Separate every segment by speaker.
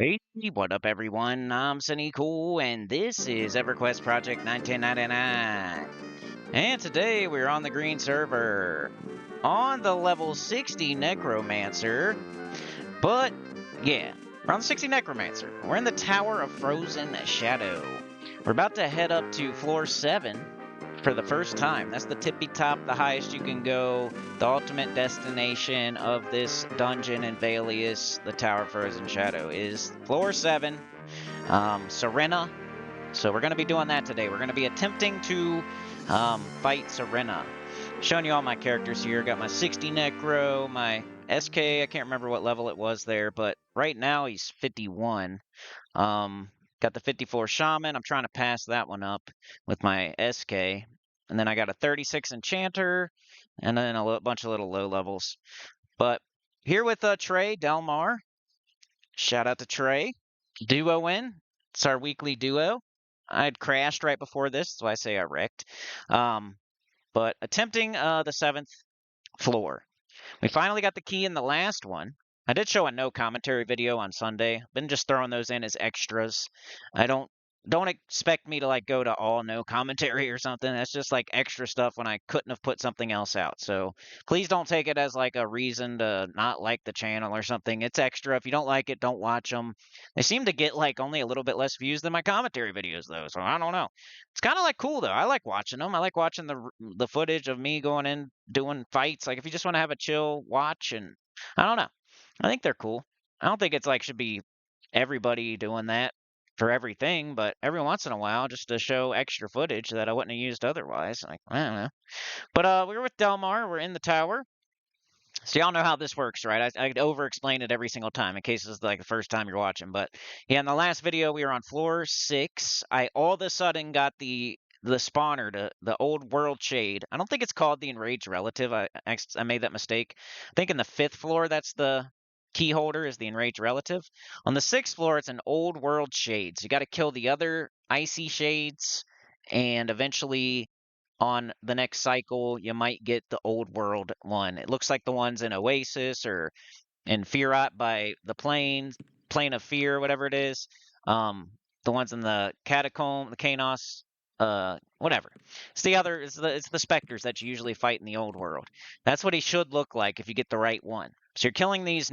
Speaker 1: Hey, what up, everyone? I'm Sinnycool, and this is EverQuest Project 1999. And today we're on the green server on the level 60 Necromancer. But yeah, we're on the 60 Necromancer. We're in the Tower of Frozen Shadow. We're about to head up to floor 7 for the first time. That's the tippy top, the highest you can go, the ultimate destination of this dungeon in Velious, the Tower of Frozen Shadow, is floor 7, Serena. So we're going to be doing that today. We're going to be attempting to fight Serena. Showing you all my characters here. Got my 60 Necro, my SK, I can't remember what level it was there, but right now he's 51. Got the 54 Shaman. I'm trying to pass that one up with my SK. And then I got a 36 Enchanter, and then a bunch of little low levels. But here with Trey Delmar. Shout out to Trey. Duo win. It's our weekly duo. I'd crashed right before this, so I say I wrecked. But attempting the 7th floor. We finally got the key in the last one. I did show a no commentary video on Sunday. Been just throwing those in as extras. I don't expect me to like go to all no commentary or something. That's just like extra stuff when I couldn't have put something else out. So please don't take it as like a reason to not like the channel or something. It's extra. If you don't like it, don't watch them. They seem to get like only a little bit less views than my commentary videos though. So I don't know. It's kind of like cool though. I like watching them. I like watching the footage of me going in doing fights. Like if you just want to have a chill watch, and I don't know. I think they're cool. I don't think it's like should be everybody doing that for everything, but every once in a while, just to show extra footage that I wouldn't have used otherwise. Like, I don't know. But we were with Delmar. We're in the tower. So y'all know how this works, right? I over-explain it every single time in case it's like the first time you're watching. But yeah, in the last video, we were on floor 6. I all of a sudden got the spawner to the old world shade. I don't think it's called the enraged relative. I made that mistake. I think in the 5th floor, that's the key holder is the enraged relative. On the 6th floor, it's an old world shade. So you got to kill the other icy shades, and eventually on the next cycle, you might get the old world one. It looks like the ones in Oasis or in Fearat by the plains, Plane of Fear, whatever it is. The ones in the Catacomb, the Kanos, whatever. It's the specters that you usually fight in the old world. That's what he should look like if you get the right one. So you're killing these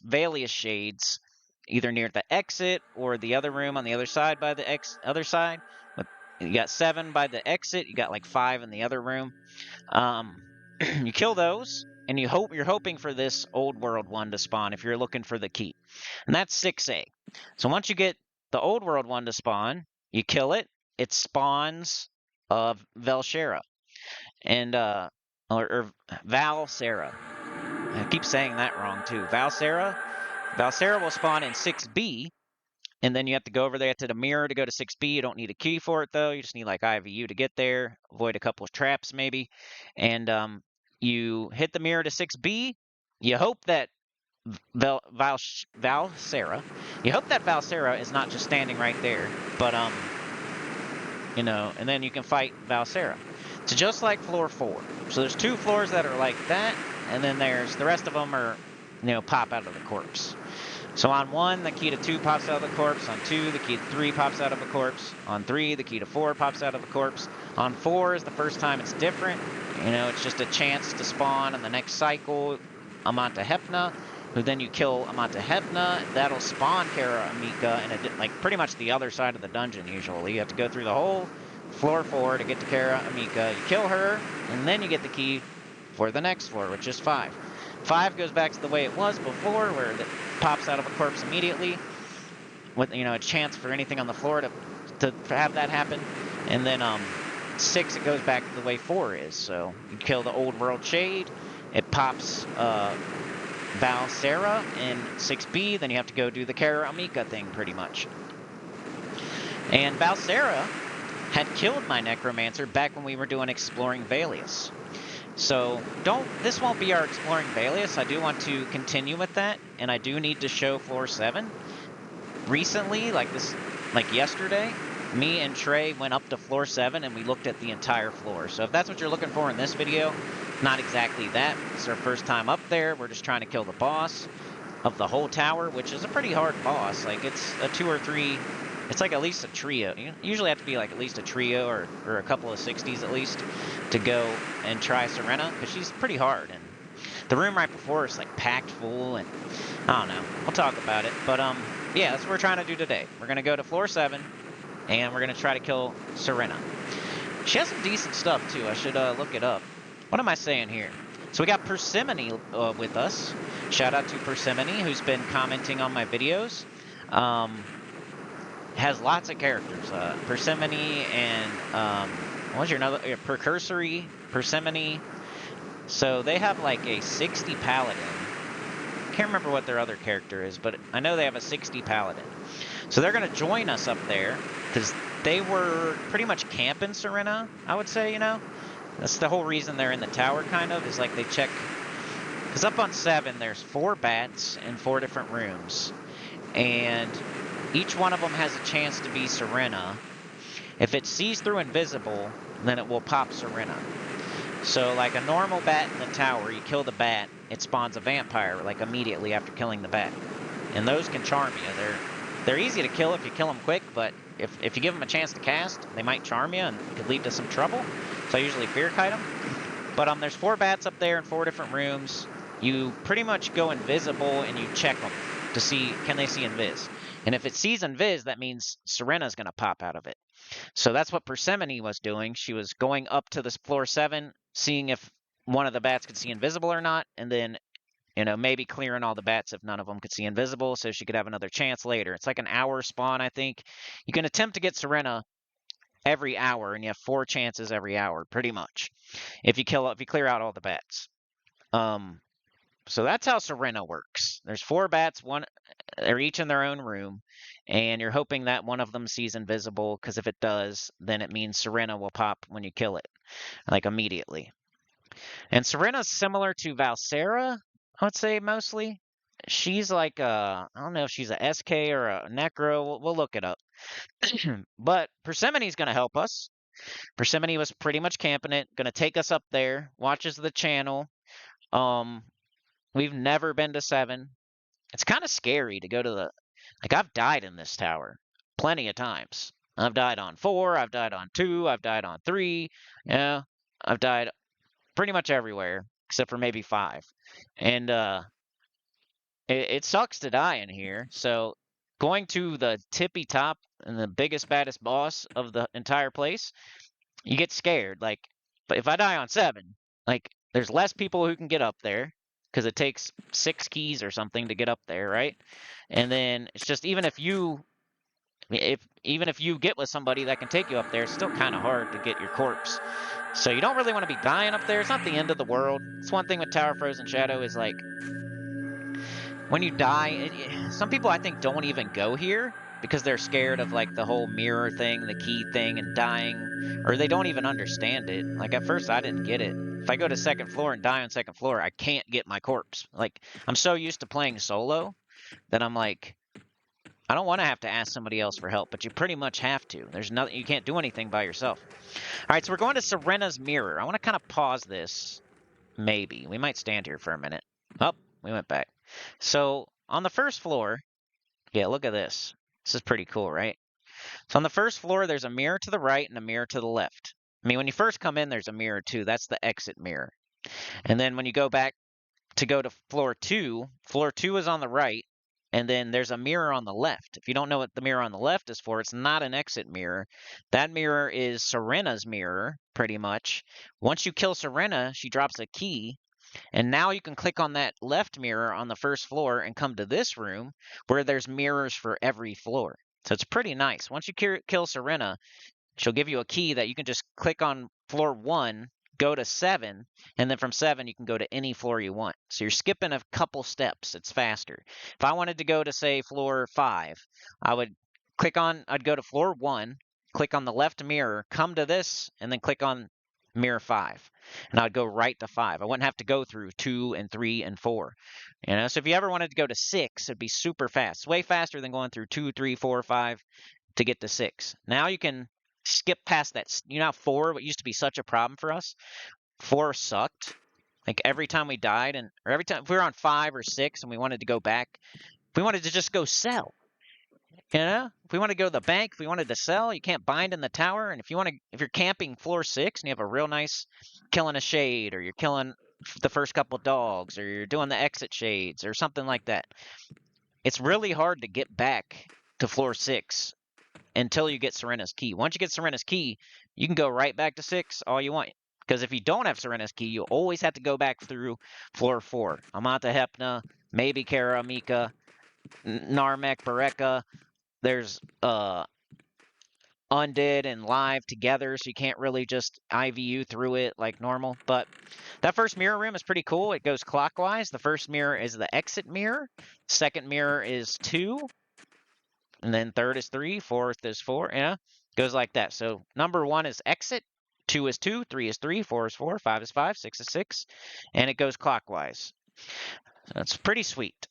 Speaker 1: velious shades either near the exit or the other room on the other side by the other side. You got 7 by the exit. You got like 5 in the other room. You kill those, and you're hoping for this old world one to spawn if you're looking for the key, and that's 6A. So once you get the old world one to spawn, you kill it. It spawns Velshera and or Valsera. I keep saying that wrong too. Valsera. Valsera will spawn in 6B. And then you have to go over there to the mirror to go to 6B. You don't need a key for it, though. You just need, like, IVU to get there. Avoid a couple of traps, maybe. And you hit the mirror to 6B. You hope that Valsera. You hope that Valsera is not just standing right there. But, and then you can fight Valsera. It's just like floor 4. So there's 2 floors that are like that. And then there's the rest of them are, pop out of the corpse. So on 1, the key to 2 pops out of the corpse. On 2, the key to 3 pops out of a corpse. On 3, the key to 4 pops out of a corpse. On 4 is the first time it's different. It's just a chance to spawn in the next cycle Amanta Hepna, who then you kill Amanta Hepna. That'll spawn Kara Amika, and like pretty much the other side of the dungeon usually. You have to go through the whole floor 4 to get to Kara Amika. You kill her, and then you get the key for the next floor, which is 5. 5 goes back to the way it was before, where it pops out of a corpse immediately, with a chance for anything on the floor to have that happen. And then 6, it goes back to the way 4 is. So you kill the old world shade, it pops Valsera in 6B, then you have to go do the Kara Amika thing pretty much. And Valsera had killed my Necromancer back when we were doing Exploring Velious. So this won't be our Exploring Velious. I do want to continue with that, and I do need to show floor 7. Recently, like yesterday, me and Trey went up to floor 7 and we looked at the entire floor. So if that's what you're looking for in this video, not exactly that. It's our first time up there. We're just trying to kill the boss. of the whole tower, which is a pretty hard boss. Like, it's a 2 or 3, it's like at least a trio. You usually have to be like at least a trio or a couple of 60s at least to go and try Tserrina, because she's pretty hard. And the room right before is like packed full, and I don't know. We'll talk about it. But yeah, that's what we're trying to do today. We're gonna go to floor 7, and we're gonna try to kill Serena. She has some decent stuff too. I should look it up. What am I saying here? So we got Persimmon with us. Shout out to Persimmon, who's been commenting on my videos. Has lots of characters. Persimmon and what was your another? Precursory, Persimmon. So they have like a 60 paladin. Can't remember what their other character is, but I know they have a 60 paladin. So they're gonna join us up there because they were pretty much camping Serena, I would say, you know? That's the whole reason they're in the tower, kind of, is like they check... Because up on 7, there's 4 bats in 4 different rooms. And each one of them has a chance to be Serena. If it sees through invisible, then it will pop Serena. So, like a normal bat in the tower, you kill the bat, it spawns a vampire, like, immediately after killing the bat. And those can charm you. They're easy to kill if you kill them quick, but if you give them a chance to cast, they might charm you and could lead to some trouble. So I usually fear kite them. But there's 4 bats up there in 4 different rooms. You pretty much go invisible and you check them to see, can they see invis? And if it sees invis, that means Serena's going to pop out of it. So that's what Persimmon was doing. She was going up to this floor 7, seeing if one of the bats could see invisible or not, and then, you know, maybe clearing all the bats if none of them could see invisible, so she could have another chance later. It's like an hour spawn, I think. You can attempt to get Serena every hour, and you have 4 chances every hour, pretty much, if you clear out all the bats. So that's how Serena works. There's 4 bats, they're each in their own room, and you're hoping that one of them sees invisible, because if it does, then it means Serena will pop when you kill it, like immediately. And Serena's similar to Valsera, I would say, mostly. She's like I don't know if she's a SK or a Necro. We'll look it up. But Persimmone's going to help us. Persimmon was pretty much camping it, going to take us up there, watches the channel. We've never been to 7. It's kind of scary to go to the... Like, I've died in this tower plenty of times. I've died on 4, I've died on 2, I've died on 3. Yeah, I've died pretty much everywhere, except for maybe 5. And it sucks to die in here. So going to the tippy top and the biggest, baddest boss of the entire place, you get scared. Like, but if I die on 7, like, there's less people who can get up there, because it takes 6 keys or something to get up there, right? And then it's just, even if you get with somebody that can take you up there, it's still kind of hard to get your corpse. So you don't really want to be dying up there. It's not the end of the world. It's one thing with Tower of Frozen Shadow is, like, when you die, some people I think don't even go here because they're scared of, like, the whole mirror thing, the key thing, and dying, or they don't even understand it. Like, at first I didn't get it. If I go to 2nd floor and die on 2nd floor, I can't get my corpse. Like, I'm so used to playing solo that I'm like, I don't want to have to ask somebody else for help, but you pretty much have to. There's nothing, you can't do anything by yourself. All right, so we're going to Serena's mirror. I want to kind of pause this. Maybe we might stand here for a minute. Oh, we went back. So on the 1st floor, yeah, look at this. This is pretty cool, right? So on the 1st floor, there's a mirror to the right and a mirror to the left. I mean, when you first come in, there's a mirror too. That's the exit mirror. And then when you go back to go to floor 2 is on the right, and then there's a mirror on the left. If you don't know what the mirror on the left is for, it's not an exit mirror. That mirror is Serena's mirror, pretty much. Once you kill Serena, she drops a key, and now you can click on that left mirror on the 1st floor and come to this room where there's mirrors for every floor. So it's pretty nice. Once you kill Serena, she'll give you a key that you can just click on floor 1, go to 7, and then from 7 you can go to any floor you want. So you're skipping a couple steps. It's faster. If I wanted to go to, say, floor 5, I'd go to floor 1, click on the left mirror, come to this, and then click on mirror 5. And I'd go right to 5. I wouldn't have to go through 2 and 3 and 4. You know, so if you ever wanted to go to 6, it'd be super fast. It's way faster than going through 2, 3, 4, 5 to get to 6. Now you can skip past that. You know how 4, what used to be such a problem for us? 4 sucked. Like every time we died, or every time if we were on 5 or 6 and we wanted to go back, we wanted to just go sell. You know, if we want to go to the bank, if we wanted to sell, you can't bind in the tower. And if you're camping floor 6 and you have a real nice killing a shade, or you're killing the first couple dogs, or you're doing the exit shades, or something like that, it's really hard to get back to floor 6 until you get Tserrina's key. Once you get Tserrina's key, you can go right back to 6 all you want. Because if you don't have Tserrina's key, you always have to go back through floor 4. Amata Hepna, maybe Kara, Mika, Narmek, Bareka. There's Undead and Live together, so you can't really just IVU through it like normal. But that first mirror room is pretty cool. It goes clockwise. The first mirror is the exit mirror. Second mirror is 2. And then third is 3. Fourth is 4. Yeah, goes like that. So number 1 is exit. 2 is 2. 3 is 3. 4 is 4. 5 is 5. 6 is 6. And it goes clockwise. That's pretty sweet.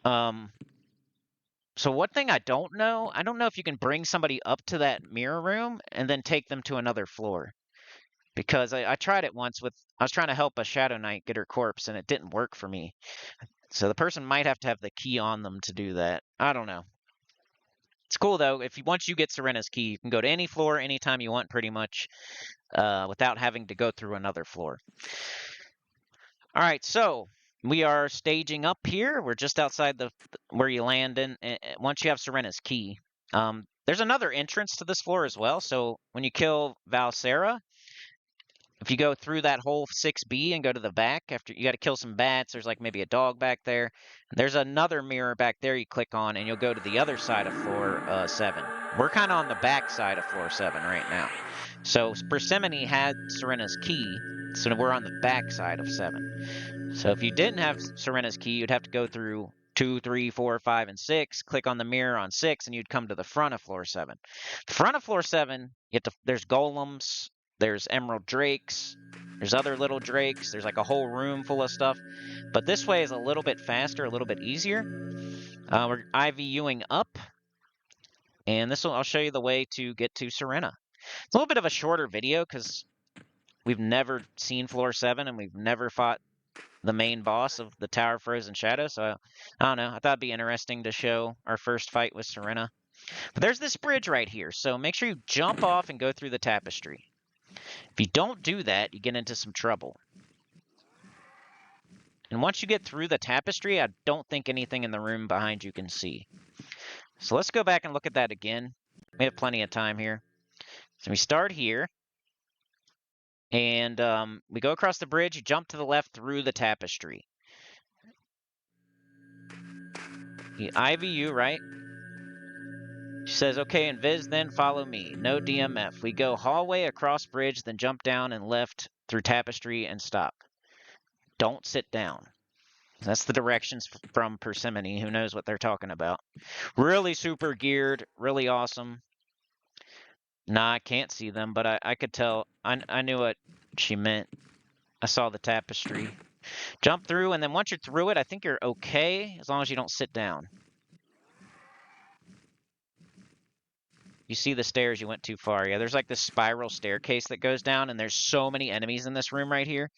Speaker 1: So one thing I don't know if you can bring somebody up to that mirror room and then take them to another floor. Because I tried it once I was trying to help a Shadow Knight get her corpse and it didn't work for me. So the person might have to have the key on them to do that. I don't know. It's cool though. Once you get Tserrina's key, you can go to any floor anytime you want pretty much without having to go through another floor. All right, so we are staging up here. We're just outside where you land in. Once you have Tserrina's key, there's another entrance to this floor as well. So when you kill Valsera, if you go through that whole 6B and go to the back, after you got to kill some bats, there's like maybe a dog back there. There's another mirror back there you click on, and you'll go to the other side of floor 7. We're kind of on the back side of floor 7 right now. So Persimmone had Tserrina's key, so we're on the back side of 7. So if you didn't have Tserrina's key, you'd have to go through 2, 3, 4, 5, and 6, click on the mirror on 6, and you'd come to the front of floor 7. The front of floor 7, there's golems, there's emerald drakes, there's other little drakes, there's like a whole room full of stuff. But this way is a little bit faster, a little bit easier. We're IVUing up, and I'll show you the way to get to Tserrina. It's a little bit of a shorter video because we've never seen floor 7 and we've never fought the main boss of the Tower of Frozen Shadow, so I don't know. I thought it'd be interesting to show our first fight with Tserrina. But there's this bridge right here, so make sure you jump off and go through the tapestry. If you don't do that, you get into some trouble. And once you get through the tapestry, I don't think anything in the room behind you can see. So let's go back and look at that again. We have plenty of time here. So we start here. And we go across the bridge, you jump to the left through the tapestry. You IVU, right? She says, okay, Invis, then follow me. No DMF. We go hallway across bridge, then jump down and left through tapestry and stop. Don't sit down. That's the directions from Persimmone, who knows what they're talking about. Really super geared, really awesome. Nah, I can't see them, but I could tell. I knew what she meant. I saw the tapestry. Jump through, and then once you're through it, I think you're okay, as long as you don't sit down. You see the stairs, you went too far. Yeah, there's like this spiral staircase that goes down, and there's so many enemies in this room right here.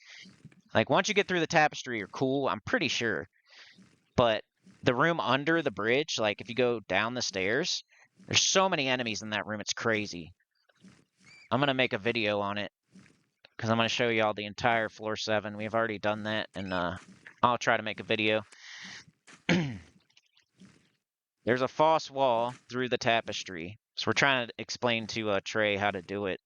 Speaker 1: Like, once you get through the tapestry, you're cool, I'm pretty sure. But the room under the bridge, like, if you go down the stairs, there's so many enemies in that room, it's crazy. I'm going to make a video on it, because I'm going to show you all the entire floor 7. We've already done that, and I'll try to make a video. There's a false wall through the tapestry. So we're trying to explain to Trey how to do it.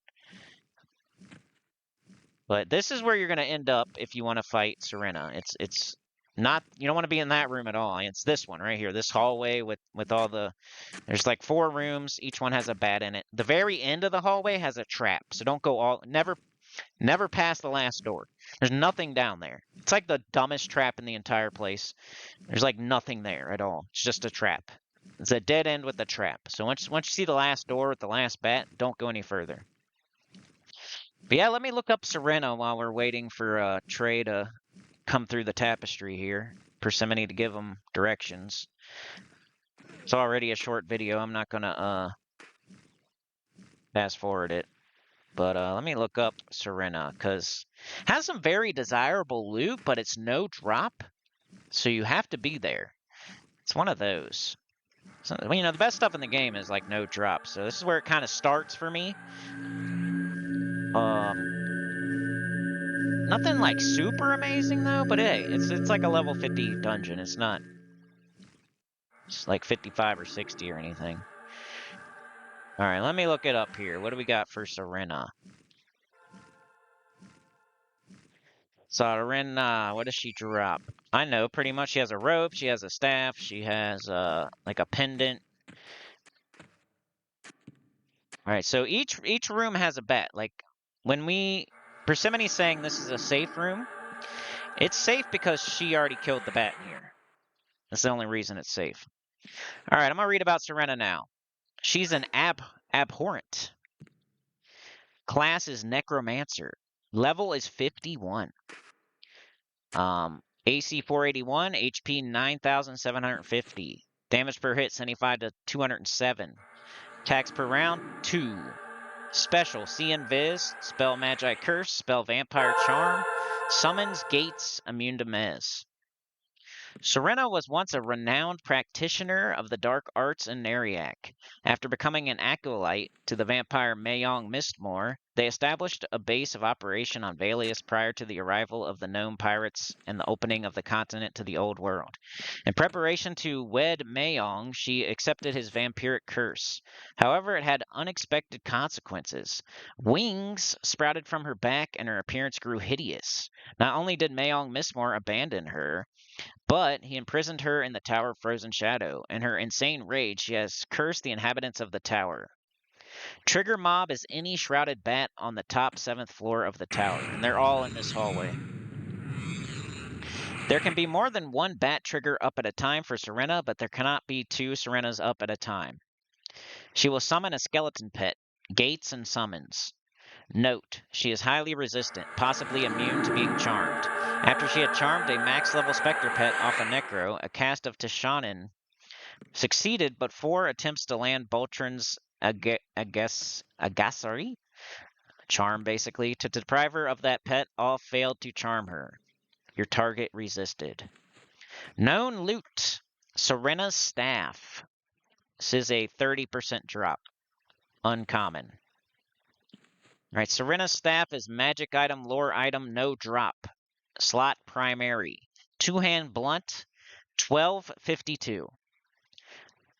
Speaker 1: But this is where you're going to end up if you want to fight Tserrina. It's not, you don't want to be in that room at all. It's this one right here, this hallway with all the, there's like 4 rooms. Each one has a bat in it. The very end of the hallway has a trap. So don't go never pass the last door. There's nothing down there. It's like the dumbest trap in the entire place. There's like nothing there at all. It's just a trap. It's a dead end with a trap. So once you see the last door with the last bat, don't go any further. But yeah, let me look up Tserrina while we're waiting for Trey to come through the tapestry here. Persimmone to give him directions. It's already a short video. I'm not gonna fast forward it. But let me look up Serena, because it has some very desirable loot, but it's no drop, so you have to be there. It's one of those. So, you know, the best stuff in the game is like no drop, so this is where it kind of starts for me. Nothing like super amazing though, but hey, it's like a level 50 dungeon. It's not like 55 or 60 or anything. All right, let me look it up here. What do we got for Serena? Serena, what does she drop? I know pretty much. She has a rope, she has a staff, she has like a pendant. All right, so each room has a bet. Like when Persimone's saying this is a safe room, it's safe because she already killed the bat in here. That's the only reason it's safe. All right, I'm gonna read about Serena now. She's an abhorrent. Class is necromancer. Level is 51. AC 481, HP 9,750. Damage per hit 75 to 207. Attacks per round 2. Special See Invis, Spell Magi Curse, Spell Vampire Charm, Summons Gates, immune to Mez. Serena was once a renowned practitioner of the dark arts in Neriak. After becoming an acolyte to the vampire Mayong Mistmore, they established a base of operation on Velious prior to the arrival of the gnome pirates and the opening of the continent to the Old World. In preparation to wed Mayong, she accepted his vampiric curse. However, it had unexpected consequences. Wings sprouted from her back and her appearance grew hideous. Not only did Mayong Mistmore abandon her, but he imprisoned her in the Tower of Frozen Shadow. In her insane rage, she has cursed the inhabitants of the tower. Trigger mob is any shrouded bat on the top 7th floor of the tower, and they're all in this hallway. There can be more than one bat trigger up at a time for Serena, but there cannot be 2 Serenas up at a time. She will summon a skeleton pet, gates and summons. Note, she is highly resistant, possibly immune to being charmed. After she had charmed a max-level Spectre Pet off a Necro, a cast of Tishanin succeeded, but 4 attempts to land Boltron's Agassari charm, basically. To deprive her of that pet, all failed to charm her. Your target resisted. Known loot, Serena's Staff. This is a 30% drop. Uncommon. Alright, Serena's Staff is magic item, lore item, no drop. Slot primary. 2-hand blunt, 1252.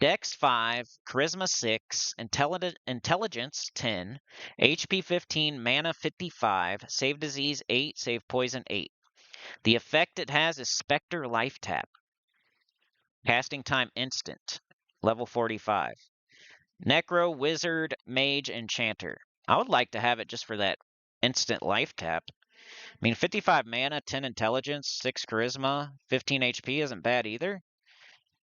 Speaker 1: Dex 5, Charisma 6, Intelligence 10, HP 15, Mana 55, Save Disease 8, Save Poison 8. The effect it has is Spectre Life Tap. Casting time instant. Level 45. Necro, Wizard, Mage, Enchanter. I would like to have it just for that instant life tap. I mean, 55 mana, 10 intelligence, 6 charisma, 15 HP isn't bad either.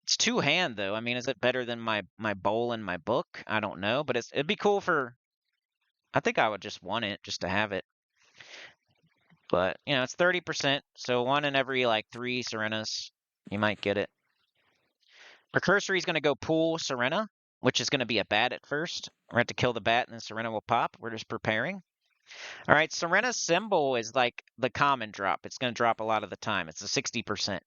Speaker 1: It's 2-hand though. I mean, is it better than my bowl in my book? I don't know, but it'd be cool for. I think I would just want it just to have it. But you know, it's 30%, so 1 in every like 3 Serenas, you might get it. Precursory is going to go pool Serena, which is going to be a bat at first. We're going to kill the bat and then Serena will pop. We're just preparing. All right, Serena's symbol is like the common drop. It's going to drop a lot of the time. It's a 60%.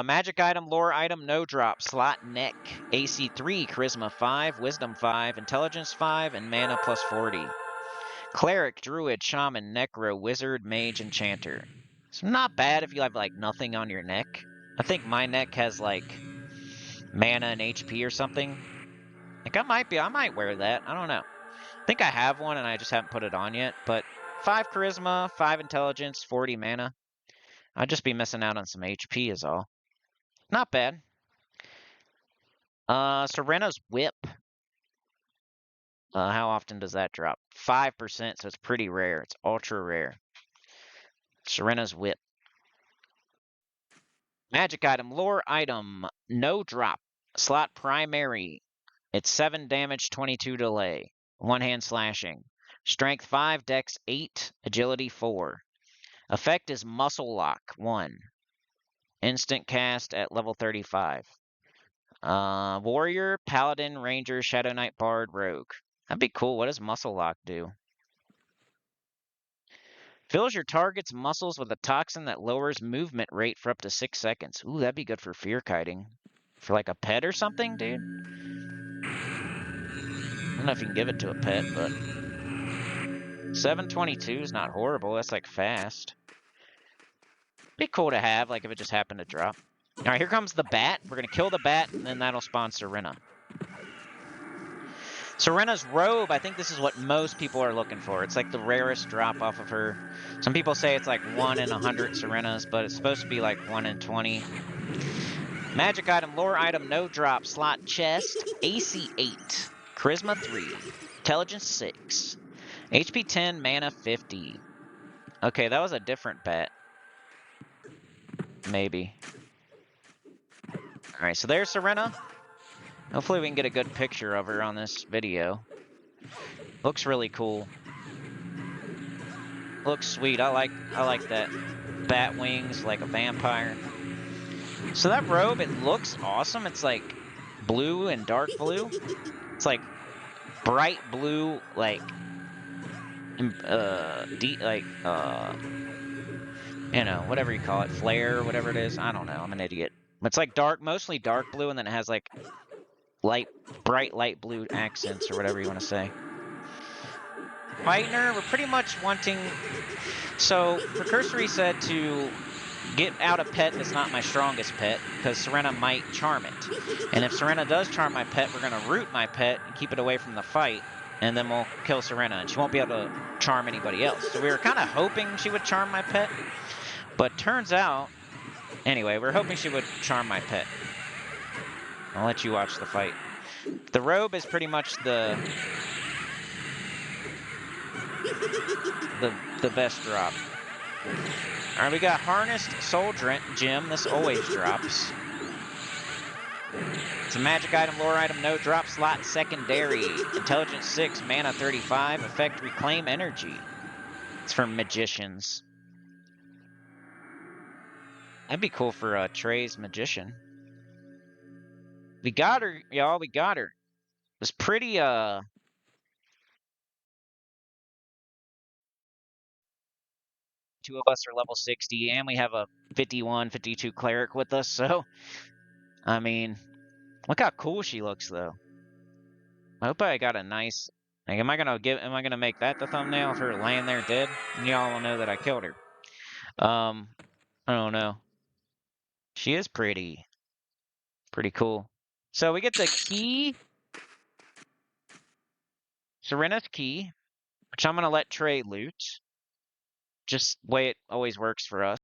Speaker 1: Magic item, lore item, no drop. Slot neck, AC 3, Charisma 5, Wisdom 5, Intelligence 5, and Mana plus 40. Cleric, Druid, Shaman, Necro, Wizard, Mage, Enchanter. It's not bad if you have like nothing on your neck. I think my neck has like mana and HP or something. Like I might wear that. I don't know. I think I have one and I just haven't put it on yet, but 5 charisma, 5 intelligence, 40 mana. I'd just be missing out on some HP is all. Not bad. Serena's whip. How often does that drop? 5%, so it's pretty rare. It's ultra rare. Serena's whip. Magic item, lore item, no drop. Slot primary. It's 7 damage, 22 delay. 1-hand slashing. Strength 5, Dex 8, Agility 4. Effect is Muscle Lock 1. Instant cast at level 35. Warrior, Paladin, Ranger, Shadow Knight, Bard, Rogue. That'd be cool. What does Muscle Lock do? Fills your target's muscles with a toxin that lowers movement rate for up to 6 seconds. Ooh, that'd be good for fear kiting. For like a pet or something, dude? I don't know if you can give it to a pet, but 722 is not horrible. That's like fast. Be cool to have, like if it just happened to drop. All right, here comes the bat. We're gonna kill the bat, and then that'll spawn Tserrina. Tserrina's robe, I think this is what most people are looking for. It's like the rarest drop off of her. Some people say it's like 1 in 100 Tserrinas, but it's supposed to be like 1 in 20. Magic item, lore item, no drop, slot chest, AC 8, Charisma 3, Intelligence 6, HP 10, Mana 50. Okay, that was a different bet. Maybe. Alright, so there's Tserrina. Hopefully we can get a good picture of her on this video. Looks really cool. Looks sweet. I like that bat wings like a vampire. So that robe, it looks awesome. It's like blue and dark blue. It's like bright blue, like you know, whatever you call it, flare, whatever it is. I don't know. I'm an idiot. It's like dark, mostly dark blue, and then it has like bright light blue accents or whatever you want to say. Whitener, we're pretty much wanting. So Precursory said to get out a pet that's not my strongest pet, because Tserrina might charm it. And if Tserrina does charm my pet, we're going to root my pet and keep it away from the fight, and then we'll kill Tserrina, and she won't be able to charm anybody else. So we were kind of hoping she would charm my pet, but turns out, anyway, we're hoping she would charm my pet. I'll let you watch the fight. The robe is pretty much the best drop. All right, we got Harnessed Soul Gem. This always drops. It's a magic item, lore item, no drop, slot secondary. Intelligence 6, Mana 35, effect Reclaim Energy. It's for magicians. That'd be cool for Trey's magician. We got her, y'all. We got her. It was pretty, Two of us are level 60, and we have a 51, 52 cleric with us, so, I mean, look how cool she looks, though. I hope I got a nice, like, am I gonna make that the thumbnail of her laying there dead? And y'all will know that I killed her. I don't know. She is pretty cool. So we get the key, Serrena's key, which I'm gonna let Trey loot. Just the way it always works for us.